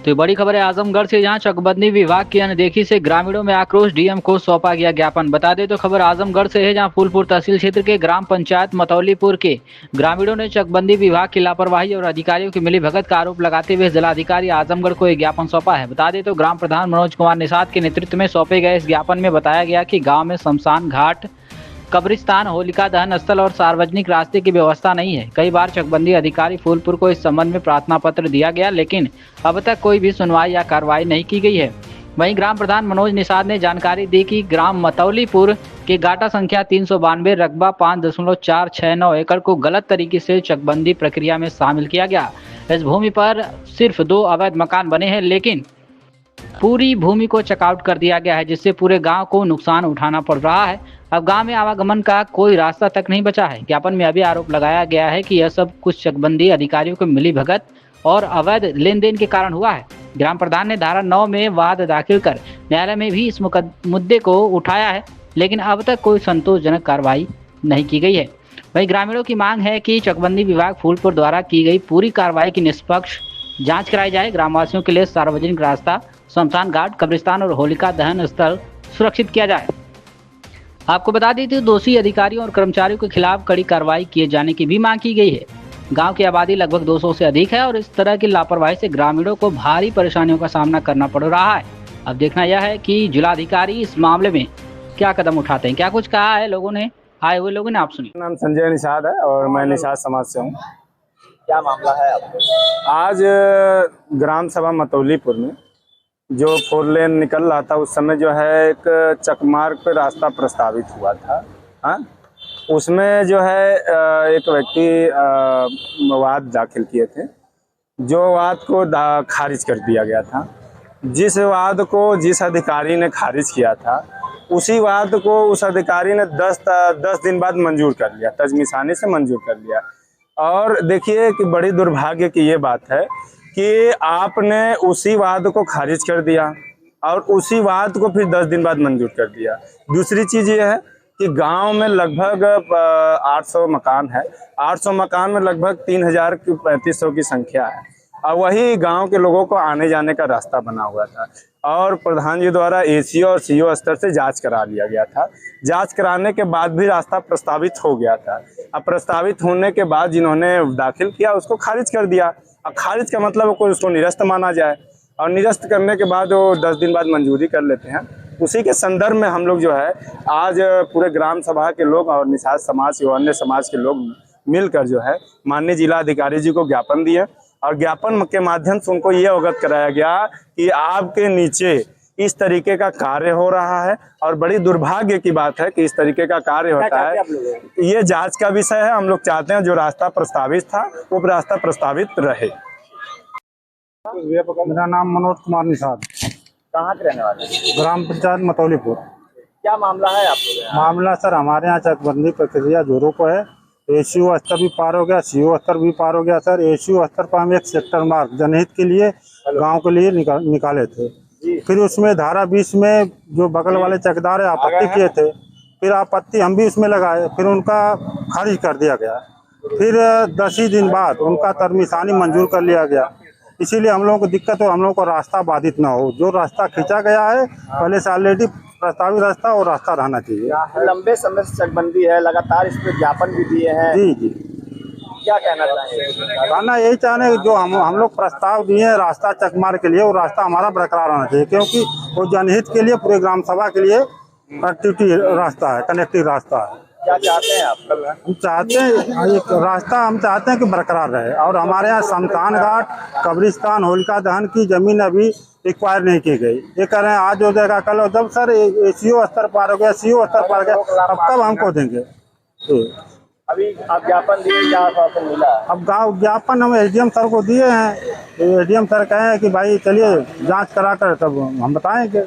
तो ये बड़ी खबर है आजमगढ़ से, जहां चकबंदी विभाग की अनदेखी से ग्रामीणों में आक्रोश। डीएम को सौंपा गया ज्ञापन। बता दें तो खबर आजमगढ़ से है, जहां फूलपुर तहसील क्षेत्र के ग्राम पंचायत मतौलीपुर के ग्रामीणों ने चकबंदी विभाग की लापरवाही और अधिकारियों की मिलीभगत का आरोप लगाते हुए जिलाधिकारी आजमगढ़ को एक ज्ञापन सौंपा है। बता दें तो ग्राम प्रधान मनोज कुमार निषाद के नेतृत्व में सौंपे गए इस ज्ञापन में बताया गया कि गाँव में शमशान घाट, कब्रिस्तान, होलिका दहन स्थल और सार्वजनिक रास्ते की व्यवस्था नहीं है। कई बार चकबंदी अधिकारी फूलपुर को इस संबंध में प्रार्थना पत्र दिया गया, लेकिन अब तक कोई भी सुनवाई या कार्रवाई नहीं की गई है। वहीं ग्राम प्रधान मनोज निषाद ने जानकारी दी कि ग्राम मतौलीपुर के गाटा संख्या 392 रकबा 5.469 एकड़ को गलत तरीके से चकबंदी प्रक्रिया में शामिल किया गया। इस भूमि पर सिर्फ 2 अवैध मकान बने हैं, लेकिन पूरी भूमि को चकआउट कर दिया गया है, जिससे पूरे गांव को नुकसान उठाना पड़ रहा है। अब गांव में आवागमन का कोई रास्ता तक नहीं बचा है। ज्ञापन में अभी आरोप लगाया गया है कि यह सब कुछ चकबंदी अधिकारियों को मिलीभगत और अवैध लेन देन के कारण हुआ है। ग्राम प्रधान ने धारा 9 में वाद दाखिल कर न्यायालय में भी इस मुद्दे को उठाया है, लेकिन अब तक कोई संतोषजनक कार्रवाई नहीं की गई है। वहीं ग्रामीणों की मांग है कि चकबंदी विभाग फूलपुर द्वारा की गई पूरी कार्रवाई की निष्पक्ष जांच कराई जाए। ग्रामवासियों के लिए सार्वजनिक रास्ता, शमशान घाट, कब्रिस्तान और होलिका दहन स्थल सुरक्षित किया जाए। आपको बता दी थी, दोषी अधिकारियों और कर्मचारियों के खिलाफ कड़ी कार्रवाई किए जाने की भी मांग की गई है। गांव की आबादी लगभग 200 से अधिक है और इस तरह की लापरवाही से ग्रामीणों को भारी परेशानियों का सामना करना पड़ रहा है। अब देखना यह है कि जिलाधिकारी इस मामले में क्या कदम उठाते हैं। क्या कुछ कहा है लोगों ने, आए हुए लोगों ने, आप सुनिए। नाम संजय निषाद है और मैं निषाद समाज से हूँ। क्या मामला है आपको? आज ग्राम सभा मतौलीपुर में जो 4 लेन निकल रहा था, उस समय जो है एक चकमार्ग पे रास्ता प्रस्तावित हुआ था। हाँ, उसमें जो है एक व्यक्ति वाद दाखिल किए थे, जो वाद को खारिज कर दिया गया था। जिस वाद को जिस अधिकारी ने खारिज किया था, उसी वाद को उस अधिकारी ने 10 दिन बाद मंजूर कर लिया, तजमीसानी से मंजूर कर लिया। और देखिए कि बड़ी दुर्भाग्य की ये बात है कि आपने उसी वाद को खारिज कर दिया और उसी वाद को फिर 10 दिन बाद मंजूर कर दिया। दूसरी चीज़ ये है कि गांव में लगभग 800 मकान है। 800 मकान में लगभग 3,3500 की संख्या है और वही गांव के लोगों को आने जाने का रास्ता बना हुआ था। और प्रधान जी द्वारा एसीओ और सीओ स्तर से जांच करा लिया गया था। जांच कराने के बाद भी रास्ता प्रस्तावित हो गया था। अब प्रस्तावित होने के बाद जिन्होंने दाखिल किया उसको खारिज कर दिया। अब खारिज का मतलब कोई उसको निरस्त माना जाए और निरस्त करने के बाद वो 10 दिन बाद मंजूरी कर लेते हैं। उसी के संदर्भ में हम लोग जो है आज पूरे ग्राम सभा के लोग और निषाद समाज और अन्य समाज के लोग मिलकर जो है माननीय जिला अधिकारी जी को ज्ञापन दिए और ज्ञापन के माध्यम से उनको ये अवगत कराया गया कि आपके नीचे इस तरीके का कार्य हो रहा है और बड़ी दुर्भाग्य की बात है कि इस तरीके का कार्य होता है। ये जांच का विषय है। हम लोग चाहते हैं जो रास्ता प्रस्तावित था वो रास्ता प्रस्तावित रहे। मेरा नाम मनोज कुमार निषाद। कहाँ के रहने वाले? ग्राम पंचायत मतौलीपुर। क्या मामला है आप लोग? मामला सर हमारे यहाँ चकबंदी प्रक्रिया जोरों को है। एसीओ स्तर भी पार हो गया, सीओ स्तर भी पार हो गया सर। एसीओ स्तर पर हम एक सेक्टर मार्ग जनहित के लिए गांव के लिए निकाले थे। फिर उसमें धारा 20 में जो बगल वाले चकदार है आपत्ति किए थे, फिर आपत्ति हम भी उसमें लगाए, फिर उनका खारिज कर दिया गया। फिर 10 ही दिन बाद उनका तजमीसानी मंजूर कर लिया गया। इसीलिए हम लोगों को दिक्कत हो, हम लोगों को रास्ता बाधित ना हो। जो रास्ता खींचा गया है पहले से ऑलरेडी प्रस्तावित रास्ता और रास्ता रहना चाहिए। लंबे समय से चकबंदी है, लगातार इस पर ज्ञापन भी दिए हैं। जी जी, क्या कहना चाहेंगे? कहना यही चाहने जो हम लोग प्रस्ताव दिए हैं रास्ता चकमार्ग के लिए, वो रास्ता हमारा बरकरार रहना चाहिए, क्योंकि वो जनहित के लिए पूरे ग्राम सभा के लिए कनेक्टिविटी रास्ता है, कनेक्टिव रास्ता है। क्या चाहते हैं आप? हम चाहते हैं एक रास्ता हम चाहते हैं कि बरकरार रहे। और हमारे यहाँ शमशान घाट, कब्रिस्तान, होलिका दहन की जमीन अभी रिक्वायर नहीं की गई। ये कह रहे हैं आज हो जाएगा, कल हो। जब सर एसीओ स्तर पार हो गया, सीओ स्तर पार हो गया, अब कब हमको देंगे? अभी आप ज्ञापन दिए, क्या आश्वासन मिला? अब गाँव ज्ञापन हम एसडीएम सर को दिए हैं। एसडीएम सर कहे हैं कि भाई चलिए जांच करा कर तब हम बताएंगे।